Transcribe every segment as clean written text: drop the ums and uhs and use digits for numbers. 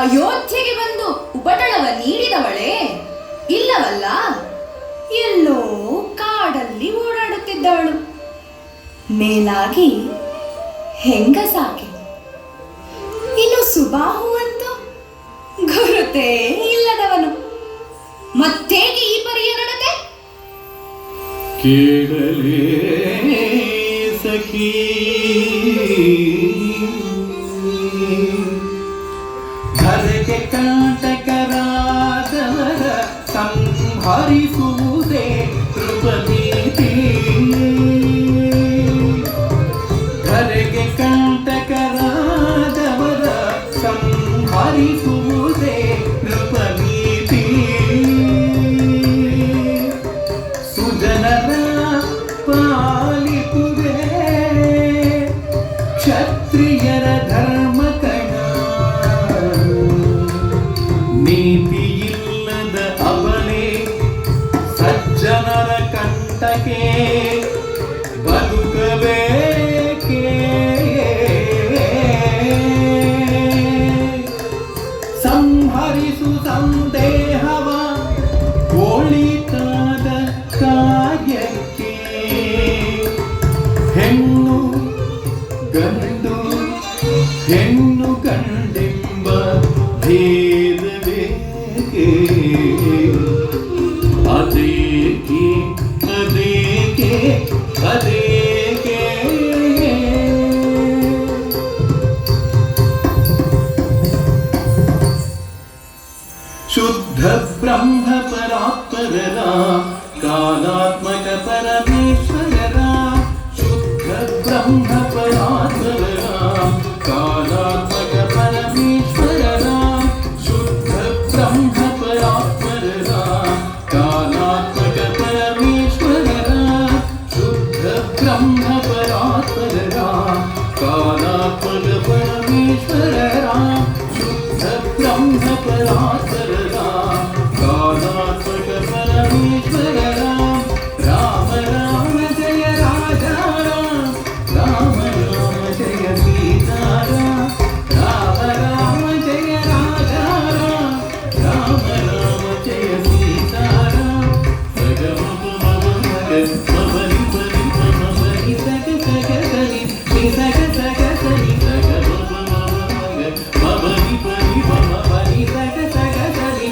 ಅಯೋಧ್ಯೆಗೆ ಬಂದು ಉಪಟಳವ ನೀಡಿದವಳೇ? ಇಲ್ಲವಲ್ಲ, ಎಲ್ಲೋ ಕಾಡಲ್ಲಿ ಓಡಾಡುತ್ತಿದ್ದವಳು. ಮೇಲಾಗಿ ಹೆಂಗಸಾಗಿ, ಇನ್ನು ಸುಬಾಹು ಅಂತೂ ಗುರುತೇ ಇಲ್ಲದವನು. ಮತ್ತೇಗೆ ಈ ಪರಿಯ ನಡತೆ? ಕೇಳಲೇ ಸಖಿ, ಧರೆಗೆ ಕಂಟಕರಾದವರ ಸಂಹರಿಸುವುದೇ ಕೃಪನೀತಿ. ಧರೆಗೆ ಕಂಟಕರಾದವರ ಸಂಹರಿಸುವುದೇ ಕೃಪನೀತಿ. ಸುಜನರ ಪಾಲಿಪುವೆ ಕ್ಷತ್ರಿಯರ ಧರ್ಮ ಕಣ. ಅದೇಕೆ ಅದೇಕೆ ಅದೇಕೆ ಶುದ್ಧ ಬ್ರಹ್ಮ ಪರಾತ್ಪರರ ಕಾಲಾತ್ಮಕ ಪರಮೇಶ್ವರರ ಶುದ್ಧ ಬ್ರಹ್ಮ ಪರಾತ್ಪರರ ಕಾಲಾತ್ಮಕ ಪರಮೇಶ್ವರರ ಶುದ್ಧ ಬ್ರಹ್ಮ ಪರಾತ್ಪರರ ಕಾಲಾತ್ಮಕ ಪರಮೇಶ್ವರರ ಶುದ್ಧ ಬ್ರಹ್ಮ ಪರಾತ್ಪರರ ಕಾಲಾತ್ಮಕ ಪರಮೇಶ್ವರರ ಶುದ್ಧ ಬ್ರಹ್ಮ ಪರಾತ್ಪರರ ಕಾಲಾತ್ಮಕ ಪರಮೇಶ್ವರರ ರಾಮ ರಾಮ ಜಯ ರಾಜ ರಾಮ ರಾಮ ಜಯ ಸೀತಾರಾಮ ರಾಮ ರಾಮ ಜಯ ರಾಜ ರಾಮ ರಾಮ ಜಯ ಸೀತಾರಾಮ ಸಗಮ ಮಗರಿ ಬರಿ ಮಗರಿ ಸಗ ಸಗ ಸರಿ ಸಗ ಸಗ ಸರಿ ಸಗಮ ಮಗರಿ ಬರಿ ಬರಿ ಸಗ ಸಗ ಸರಿ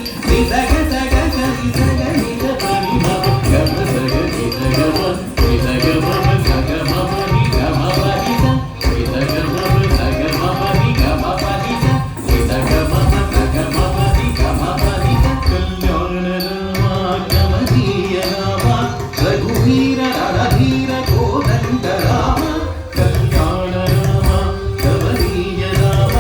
ಸಗ ಸಗ ಸರಿ ಸಗ ನಿಜ ಬರಿ ಮಗ ಗಮ ಸಗ ನಿಜ ಗಮ ನಿಜ ಗಮ ಸಗ ಮಮ ನಿ ಗಮ ಬರಿ ಸ ನಿಜ ಗಮ ಸಗ ಮಮ ನಿ ಗಮ ಬರಿ ಸ ನಿಜ ಗಮ ಸಗ ಮಮ ನಿ ಗಮ ಬರಿ ಸ ಕಲ್ಯಾಣ ರಾಮ ಕಮನೀಯ ರಾಮ ರಘುವೀರ ರಣಧೀರ ಕೋದಂಡ ರಾಮ ಕಲ್ಯಾಣ ರಾಮ ಕಮನೀಯ ರಾಮ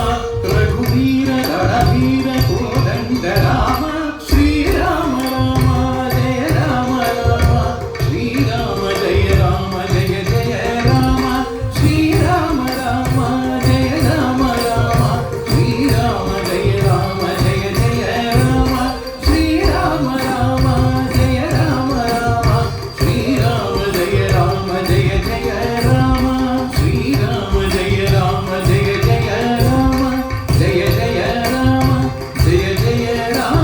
ರಘುವೀರ ರಣಧೀರ ಕೋದಂಡ ರಾಮ ಶ್ರೀರಾಮ ರಾಮ ಜಯ ರಾಮ ರಾಮ ಶ್ರೀರಾಮ ಜಯ ರಾಮ ಜಯ ಜಯ ರಾಮ ಶ್ರೀರಾಮ ರಾಮ ಜಯ ರಾಮ ರಾಮ ಶ್ರೀರಾಮ ಜಯ ರಾಮ ಜಯ ಜಯ ರಾಮ ಶ್ರೀರಾಮ ರಾಮ ಜಯ ರಾಮ ರಾಮ ಶ್ರೀರಾಮ ಜಯ ರಾಮ ಜಯ ಜಯ ರಾಮ ಶ್ರೀರಾಮ ಜಯ ರಾಮ ಜಯ ಜಯ ರಾಮ ಜಯ ಜಯ ರಾಮ ಜಯ ಜಯ ರಾಮ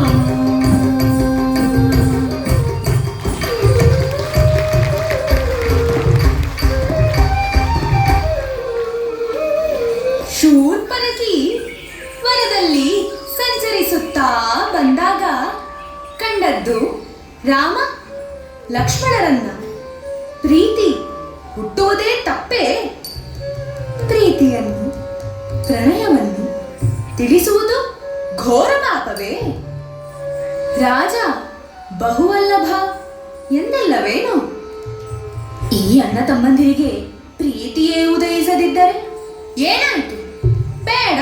ಶೂರ್ಪನಖಿ ವನದಲ್ಲಿ ಸಂಚರಿಸುತ್ತಾ ಬಂದಾಗ ಕಂಡದ್ದು ರಾಮ ಲಕ್ಷ್ಮಣರನ್ನ. ಪ್ರೀತಿ ಹುಟ್ಟುವುದೇ ತಪ್ಪೇ? ಪ್ರೀತಿಯನ್ನು ಪ್ರಣಯವನ್ನು ತಿಳಿಸುವುದು ಘೋರ ಪಾಪವೇ? ರಾಜ ಬಹುವಲ್ಲಭ ಎಂದಲ್ಲವೇನು? ಈ ಅಣ್ಣ ತಮ್ಮಂದಿರಿಗೆ ಪ್ರೀತಿಯೇ ಉದಯಿಸದಿದ್ದರೆ ಏನಾಯ್ತು? ಬೇಡ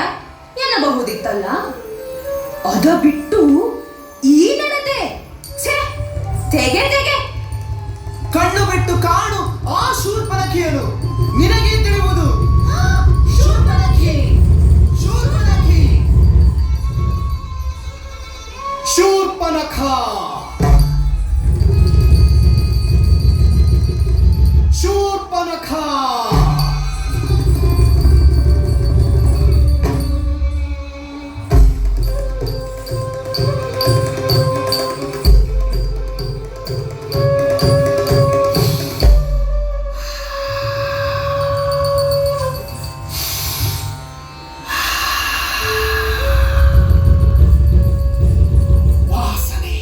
ಎನ್ನಬಹುದಿತ್ತಲ್ಲ. ಅದ ಬಿಟ್ಟು ಈ ನಡತೆ ಛೇ, ತೆಗೆ ತೆಗೆ. ಕಣ್ಣು ಬಿಟ್ಟು ಕಾಣು ಆ ಶೂರ್ಪನಖಿಯನು, ನಿನಗೆ ತಿಳಿಯುವುದು. ಶೂರ್ಪನಖಿ, ಶೂರ್ಪನಖಿ, ಶೂರ್ಪನಖ, ಶೂರ್ಪನಖ. ವಾಸನೆ,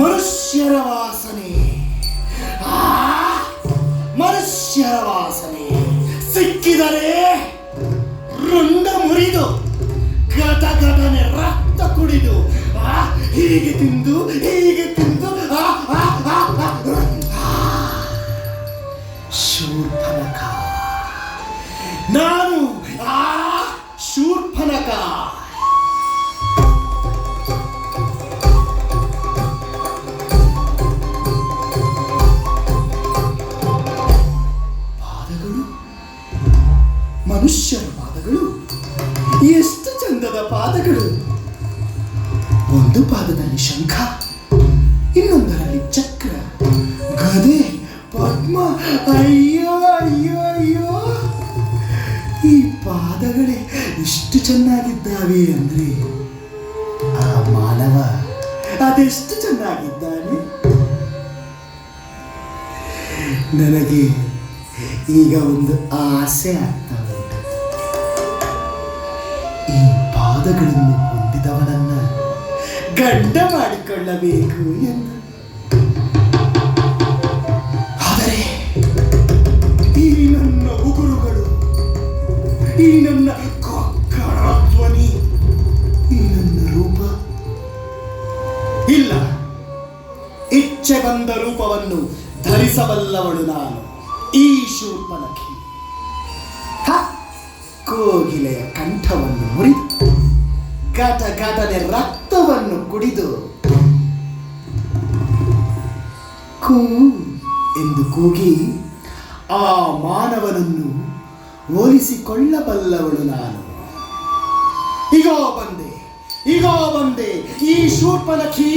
ಮನುಷ್ಯರ ವಾಸನೆ, ಮನುಷ್ಯರ ವಾಸನೆ. ಸಿಕ್ಕಿದರೆ ರುಂಡ ಮುರಿದು ಗಟಗಟನೆ ರಕ್ತ ಕುಡಿದು ಹೀಗೆ ತಿಂದು ಹೀಗೆ ತಿಂದು ಶೂರ್ಪನಖ. ನಾನು ಶೂರ್ಪನಖ. ಪಾದಗಳು, ಮನುಷ್ಯರ ಪಾದಗಳು, ಎಷ್ಟು ಚಂದದ ಪಾದಗಳು. ಒಂದು ಪಾದದಲ್ಲಿ ಶಂಖ, ಇನ್ನೊಂದರಲ್ಲಿ ಚಕ್ರ, ಗದೆ, ಪದ್ಮ. ಅಯ್ಯೋ ಅಯ್ಯೋ ಅಯ್ಯೋ, ಈ ಪಾದಗಳೇ ಇಷ್ಟು ಚೆನ್ನಾಗಿದ್ದಾವೆ ಅಂದ್ರೆ ಆ ಮಾನವ ಅದೆಷ್ಟು ಚೆನ್ನಾಗಿದ್ದಾನೆ. ನನಗೆ ಈಗ ಒಂದು ಆಸೆ ಆಗ್ತಾ ಉಂಟು. ಈ ಪಾದಗಳನ್ನು ಹೊಂದಿದವನನ್ನ ಗಂಡ ಮಾಡಿಕೊಳ್ಳಬೇಕು ಎಂದು. ಆದರೆ ಈ ನನ್ನ ಉಗುರುಗಳು, ಈ ನನ್ನ ಕೊಕ್ಕರ ಧ್ವನಿ, ಈ ನನ್ನ ರೂಪ ಇಲ್ಲ. ಇಚ್ಛೆ ಬಂದ ರೂಪವನ್ನು ಧರಿಸಬಲ್ಲವಳು ನಾನು, ಈ ಶೂರ್ಪನಖಿ. ಕೋಗಿಲೆಯ ಕಂಠವನ್ನು ಮುರಿದು ಘಟ ಘಟನೆ ರಕ್ತವನ್ನು ಕುಡಿದು ಕೂ ಎಂದು ಕೂಗಿ ಆ ಮಾನವನನ್ನು ಹೋಲಿಸಿಕೊಳ್ಳಬಲ್ಲವಳು ನಾನು. ಇಗೋ ಬಂದೆ, ಇಗೋ ಬಂದೆ, ಈ ಶೂರ್ಪನಖಿ,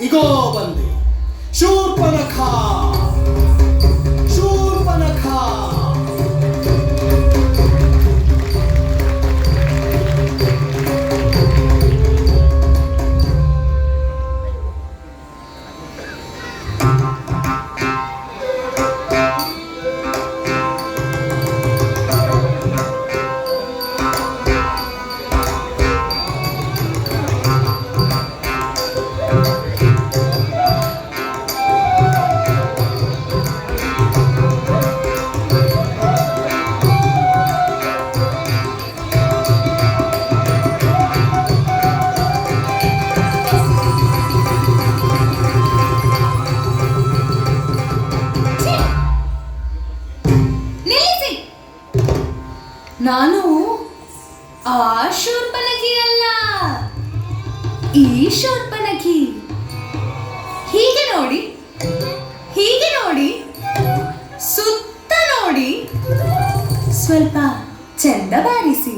ಇಗೋ ಬಂದೆ. ಶೂರ್ಪನಖ, ಶೂರ್ಪನಖ. ನಾನು ಆ ಶೂರ್ಪನಖಿ ಅಲ್ಲ, ಈ ಶೂರ್ಪನಖಿ. ಹೀಗೆ ನೋಡಿ, ಹೀಗೆ ನೋಡಿ, ಸುತ್ತ ನೋಡಿ, ಸ್ವಲ್ಪ ಚಂದ ಬಾರಿಸಿ.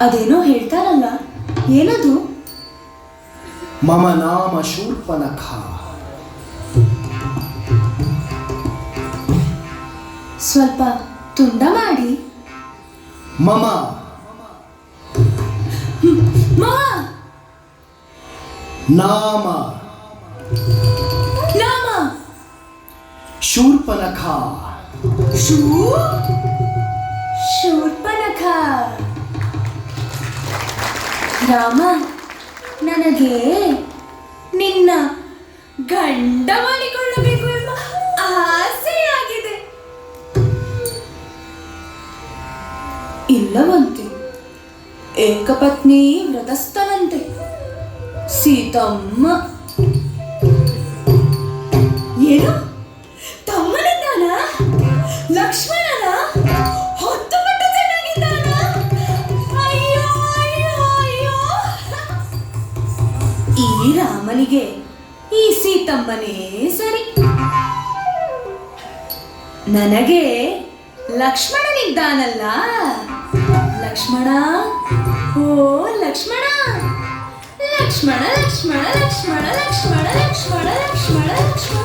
ಅದೇನೋ ಹೇಳ್ತಾರಲ್ಲ, ಏನದು? ಮಮ ನಾಮ ಶೂರ್ಪನಖ. ಸ್ವಲ್ಪ ತುಂಡ ಮಾಡಿ. ಮಮ ನಾಮ ನಾಮ ಶೂರ್ಪನಖ. ಶೂರ್ಪನಖ. ರಾಮ, ನನಗೆ ನಿನ್ನ ಗಂಡ ಮಾಡಿಕೊಳ್ಳಬೇಕು ಎಂಬ ಆಸೆಯಾಗಿದೆ. ಇಲ್ಲವಂತೆ, ಏಕಪತ್ನಿ ವ್ರತಸ್ಥನಂತೆ ಸೀತಮ್ಮ. ಏನು, ತಮ್ಮನಿದ್ದಾನ? ಲಕ್ಷ್ಮಣನ ಹೊತ್ತು ಬಿಟ್ಟು ಚೆನ್ನಾಗಿದ್ದಾನ? ಅಯ್ಯೋ ಅಯ್ಯೋ ಅಯ್ಯೋ. ಈ ರಾಮನಿಗೆ ಈ ಸೀತಮ್ಮನೇ ಸರಿ. ನನಗೆ ಲಕ್ಷ್ಮಣನಿದ್ದಾನಲ್ಲ. ಲಕ್ಷ್ಮಣ, ಓ ಲಕ್ಷ್ಮಣ, ಲಕ್ಷ್ಮಣ ಲಕ್ಷ್ಮಣ ಲಕ್ಷ್ಮಣ ಲಕ್ಷ್ಮಣ ಲಕ್ಷ್ಮಣ ಲಕ್ಷ್ಮಣ ಲಕ್ಷ್ಮಣ.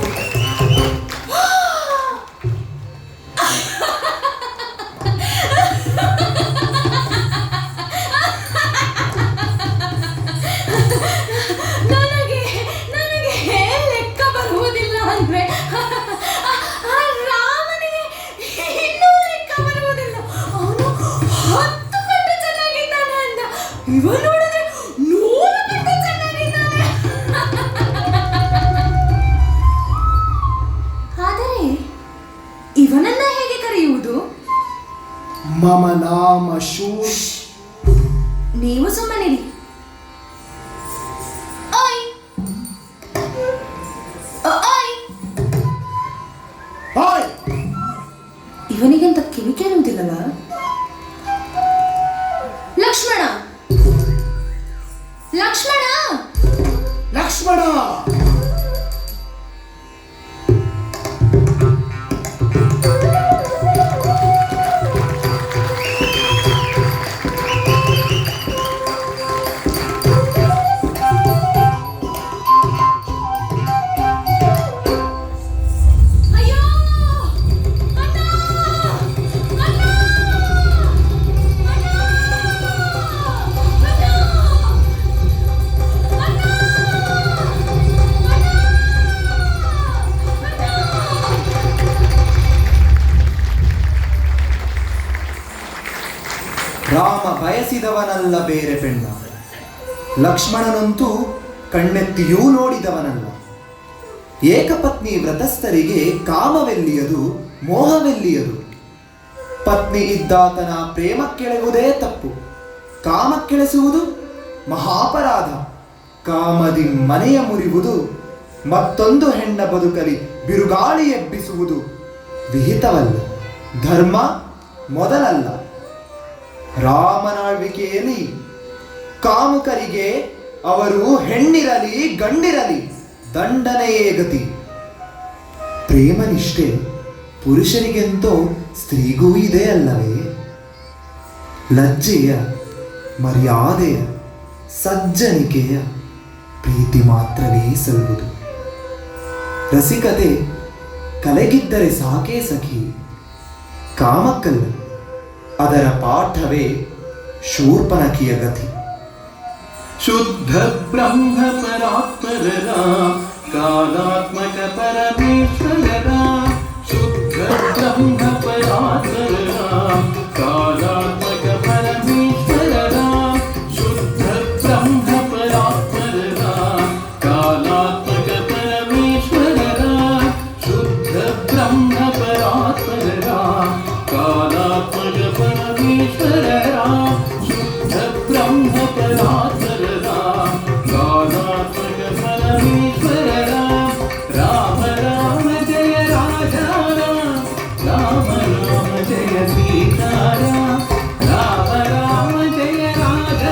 ನನಗೆ ಲೆಕ್ಕ ಬರುವುದಿಲ್ಲ ಅಂದ್ರೆ ರಾಮನಿಗೆ ಇನ್ನೂ ಲೆಕ್ಕ ಬರುವುದಿಲ್ಲ. ಅವನು 10 ಪಟ್ಟು ಚೆನ್ನಾಗಿದ್ದಾನೆ ಅಂದ. ಇವ ನೋಡಿದ್ರೆ 100 ಮಮ ನಾಮ ಶೂರ್. ನೀವು ಸುಮ್ಮನಿರಿ. ಓಯ್ ಓಯ್, ಓಯ್ ಇವನಿಗಂತ ಕಿವಿ ಕೇಳುವುದಿಲ್ಲವ? ಲಕ್ಷ್ಮಣ, ಲಕ್ಷ್ಮಣ, ಲಕ್ಷ್ಮಣ. ಅಯ್ಯೋ ಅಣ್ಣ, ಅಣ್ಣ, ಅಣ್ಣ, ರಾಮ ಬಯಸಿದವನಲ್ಲ ಬೇರೆ ಪೆಣ್ಣ, ಲಕ್ಷ್ಮಣನಂತೂ ಕಣ್ಣೆತ್ತಿಯೂ ನೋಡಿದವನಲ್ಲ. ಏಕಪತ್ನಿ ವ್ರತಸ್ಥರಿಗೆ ಕಾಮವೆಲ್ಲಿಯದು, ಮೋಹವೆಲ್ಲಿಯದು. ಪತ್ನಿ ಇದ್ದಾತನ ಪ್ರೇಮಕ್ಕೆಳೆಯುವುದೇ ತಪ್ಪು, ಕಾಮಕ್ಕೆಳೆಸುವುದು ಮಹಾಪರಾಧ. ಕಾಮದಿ ಮನೆಯ ಮುರಿಯುವುದು, ಮತ್ತೊಂದು ಹೆಣ್ಣ ಬದುಕಲಿ ಬಿರುಗಾಳಿ ಎಬ್ಬಿಸುವುದು ವಿಹಿತವಲ್ಲ, ಧರ್ಮ ಮೊದಲಲ್ಲ. ರಾಮನಾಳ್ವಿಕೆಯಲ್ಲಿ ಕಾಮುಕರಿಗೆ ಅವರು ಹೆಣ್ಣಿರಲಿ ಗಂಡಿರಲಿ ದಂಡನೆಯೇ ಗತಿ. ಪ್ರೇಮನಿಷ್ಠೆ ಪುರುಷರಿಗೆಂತೋ ಸ್ತ್ರೀಗೂ ಇದೆ ಅಲ್ಲವೇ? ಲಜ್ಜೆಯ, ಮರ್ಯಾದೆಯ, ಸಜ್ಜನಿಕೆಯ ಪ್ರೀತಿ ಮಾತ್ರವೇ ಸಲ್ಲುವುದು. ರಸಿಕತೆ ಕಲೆಗಿದ್ದರೆ ಸಾಕೇ ಸಖಿ, ಕಾಮಕ್ಕಲ್ಲ. ಅದರ ಪಾಠವೇ ಶೂರ್ಪನಖಿಯ ಗತಿ. ಶುದ್ಧ ಬ್ರಹ್ಮ ಪರಾತ್ಪರರ ಕಾಲಾತ್ಮಕ ಪರಮೇಶ್ವರರ. ಶುದ್ಧ ಬ್ರಹ್ಮ ಪರಾತ್ಪರರ ಕಾಲಾತ್ಮಕ ಪರಮೇಶ್ವರರ. ಶುದ್ಧ ಬ್ರಹ್ಮ ಪರಾತ್ಪರರ ಕಾಲಾತ್ಮಕ ಪರಮೇಶ್ವರರ. ಶುದ್ಧ ಬ್ರಹ್ಮ ಪರಾತ್ಪರರ ಕಾಲಾತ್ಮಕ ಪರಮೇಶ್ವರರ. ಶುದ್ಧ ಬ್ರಹ್ಮ ಪರಾತ್ಪರರ ಕಾಲಾತ್ಮಕ ಪರಮೇಶ್ವರರ. ರಾಮ ರಾಮ ಜಯ ರಾಜ ರಾಮ ರಾಮ ಜಯ ಸೀತಾರಾಮ. ರಾಮ ರಾಮ ಜಯ ರಾಜ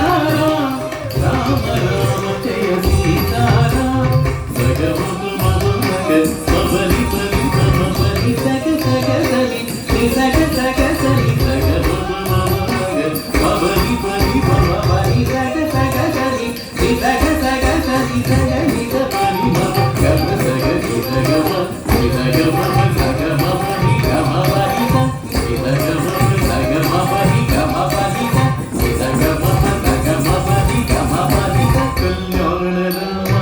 ರಾಮ ರಾಮ ಜಯ ಸೀತಾರಾಮ. ಸಗಮ ಮಗ ಮಬಲಿ ಬಲಿ ಮಮ ಬಲಿ ಸಗ ಸಗ ಸಲಿ ಸಗ ಸಗ ಸಲಿ ಸಗ ಮಗ ಮಬಲಿ ಬಲಿ ಮಮ ಬಲಿ ಸಗ ಸಗ ಸಲಿ ಸಗ ಸಗ ಸಲಿ ಸಗ ನಿಗ ಬಲಿ ಮಮ ಗಮ ಸಗ ಸಗ ಮ ಸಗ ಮಮ ಸಗ ಮಮ ನಿ ಗಮ ಬಲಿ ಸಗ ಮಮ ಸಗ ಮಮ ನಿ ಗಮ ಬಲಿ ಸಗ ಮಮ ಸಗ ಮಮ ನಿ ಗಮ ಬಲಿ. ಕಲ್ಯಾಣ ರಾಮ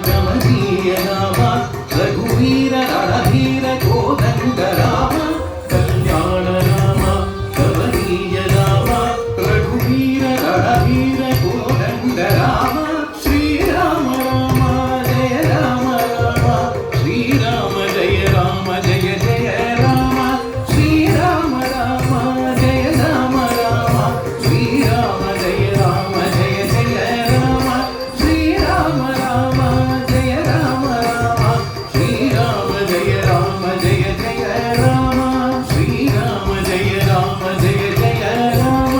ಕಮನೀಯ ರಾಮ ರಘುವೀರ ರಣಧೀರ ಕೋದಂಡ ರಾಮ. ಕಲ್ಯಾಣ ರಾಮ ಕಮನೀಯ ರಾಮ ರಘುವೀರ ರಣಧೀರ ಕೋದಂಡ ರಾಮ. ಶ್ರೀರಾಮ ರಾಮ ಜಯ ರಾಮ ರಾಮ. ಶ್ರೀರಾಮ ಜಯ ರಾಮ ಜಯ ಜಯ ರಾಮ. ಶ್ರೀರಾಮ ರಾಮ ಜಯ ರಾಮ ರಾಮ. ಶ್ರೀರಾಮ ಜಯ ರಾಮ ಜಯ ಜಯ ರಾಮ. ಶ್ರೀರಾಮ ರಾಮ ಜಯ ರಾಮ ರಾಮ. ಶ್ರೀರಾಮ ಜಯ ರಾಮ ಜಯ ಜಯ ರಾಮ. ಶ್ರೀರಾಮ ಜಯ ರಾಮ ಜಯ ಜಯ ರಾಮ.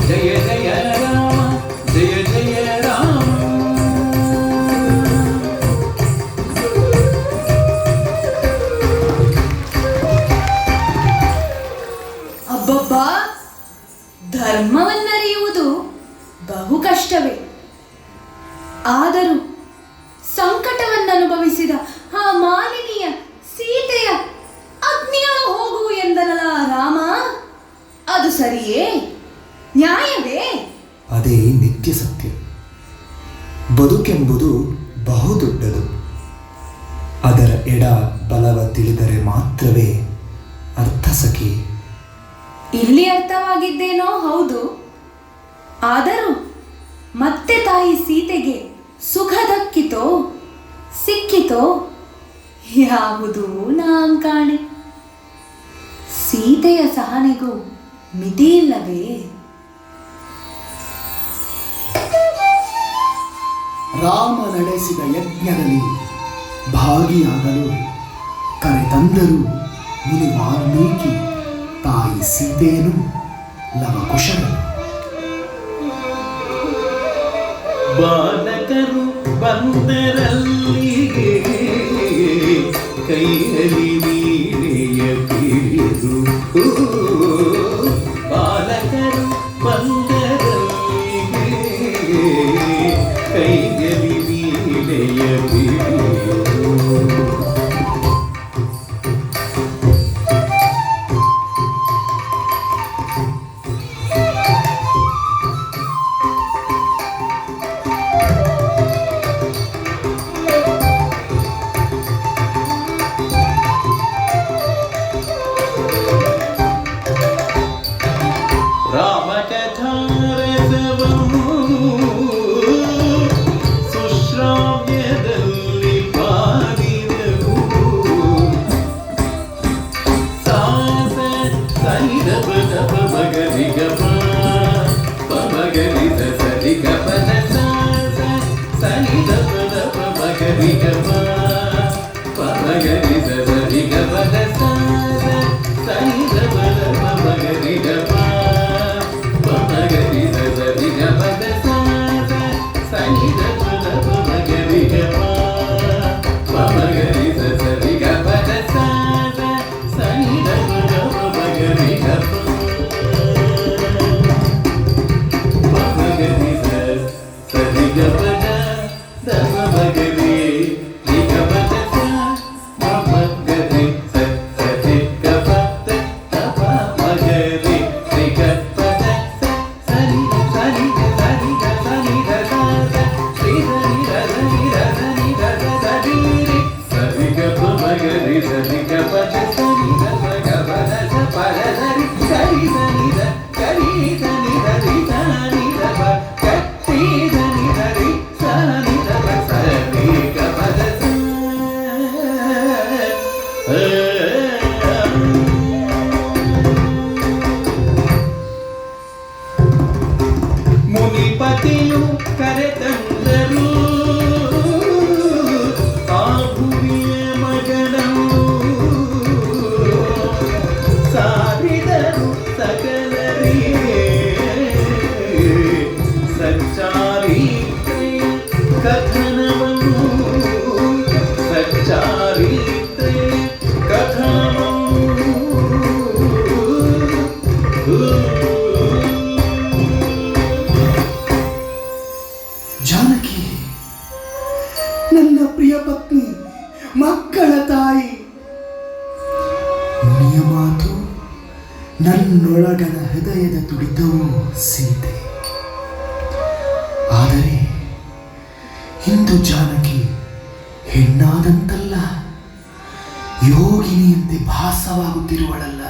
ಜಯ ಜಯ ರಾಮ ಜಯ ಜಯ ರಾಮ. ಅಬ್ಬಬ್ಬಾ, ಧರ್ಮವನ್ನರಿಯುವುದು ಬಹು ಕಷ್ಟವೇ. ಆದರೂ ಸಂಕಟವನ್ನನುಭವಿಸಿದ ಆ ಮಾಲಿನಿಯ ಸೀತೆಯ ಅಗ್ನಿಯೊಳು ಹೋಗು ಎಂದನಲ್ಲ ರಾಮ. ಅದು ಸರಿಯೇ? ನ್ಯಾಯವೇ? ಅದೇ ನಿತ್ಯ ಸತ್ಯ. ಬದುಕೆಂಬುದು ಬಹುದೊಡ್ಡದು. ಅದರ ಎಡ ಬಲವ ತಿಳಿದರೆ ಮಾತ್ರವೇ ಅರ್ಥ ಸಖಿ. ಇಲ್ಲಿ ಅರ್ಥವಾಗಿದ್ದೇನೋ ಹೌದು. ಆದರೂ ಮತ್ತೆ ತಾಯಿ ಸೀತೆಗೆ ಸುಖ ದಕ್ಕಿತೋ ಸಿಕ್ಕಿತೋ ಯಾವುದು ನಾಂ ಕಾಣೆ. ಸೀತೆಯ ಸಹನೆಗೂ ಮಿತಿಯಿಲ್ಲವೇ? ರಾಮ ನಡೆಸಿದ ಯಜ್ಞದಲ್ಲಿ ಭಾಗಿಯಾಗಲು ಕರೆತಂದರು ಮುನಿ ವಾಲ್ಮೀಕಿ ತಾಯಿ ಸೀತೆಯನ್ನು ಲವಕುಶರನು. ಬಾಲಕರು ಬಂದರಲ್ಲಿಗೆ ಕೈಯಲ್ಲಿ ವೀಣೆಯ ಪಿಡಿದು, ಬಾಲಕರು ಬಂದರಲ್ಲಿಗೆ ಕೈಯಲ್ಲಿ ವೀಣೆಯ ಪಿಡಿದು. ಸುಶ್ರಾವ್ಯದಲ್ಲಿ ಪಾಡಿದವು ಸಾಸ ಸನಿದಪ ದಪ ಮಗರಿಗ ಪಮಗರಿದ ಸರಿಗ ಪದ ಸಾಸ ಸನಿದಪ ದಪ ಮಗರಿಗ ಪಮಗರಿದ ಸರಿಗ ಪದ ಸಾಸ ಸನಿದಪ ದಪ ಮಗರಿಗ ಪಮಗರಿದ ಸರಿಗ ಪದ ಸಾಸ ಸನಿದ ಪದ ಮಗರಿಗ ಪಮಗರಿದ ಸರಿಗ ಪದ ಸಾಸ ಸನಿದ ಪದ ಮಗರಿಗ ಪಮಗರಿದ ಸರಿಗ ಪದ ದಪ ಮಗರಿ ರಿಗ ಪದ ಮಗರಿ ಸರಿಗ ಪದ ದಪ ಮಗರಿ ರಿಗ ಪದ ಸರಿಗ ಸರಿಗ ಸರಿಗ ಸರಿಗ ಸರಿಗ ಮಗರಿ ಸರಿಗ ಪದ ಸರಿಗ ಮಗ ಪದ ಪದ ಸರಿ ಸರಿ ಸನಿದ ಕರಿ ಸನಿದ ರಿ ಸನಿದ ಪ ಕರಿ ಸನಿದ ರಿ ಸನಿದ ಪ ಸರಿಗ ಪದ ಮುನಿಪತಿಯು ಕರೆತಂದರು ಆ ಭುವಿಯ ಮಗನನ್ನು, ಸಾರಿದರು ಸಕಲರಿಗೆ ಸಚ್ಚಾರಿತ್ರೆಯ ಕಥನವನ್ನು, ಸಚ್ಚಾರಿತ್ರೆಯ ಕಥನವನ್ನು. ಜಾನಕಿ, ನನ್ನ ಪ್ರಿಯ ಪತ್ನಿ, ಮಕ್ಕಳ ತಾಯಿ, ಮುನಿಯ ಮಾತು ನನ್ನೊಳಗನ ಹೃದಯದ ತುಡಿತವೂ ಸೀತೆ. ಆದರೆ ಇಂದು ಜಾನಕಿ ಹೆಣ್ಣಾದಂತಲ್ಲ, ಯೋಗಿನಿಯಂತೆ ಭಾಸವಾಗುತ್ತಿರುವಳಲ್ಲ.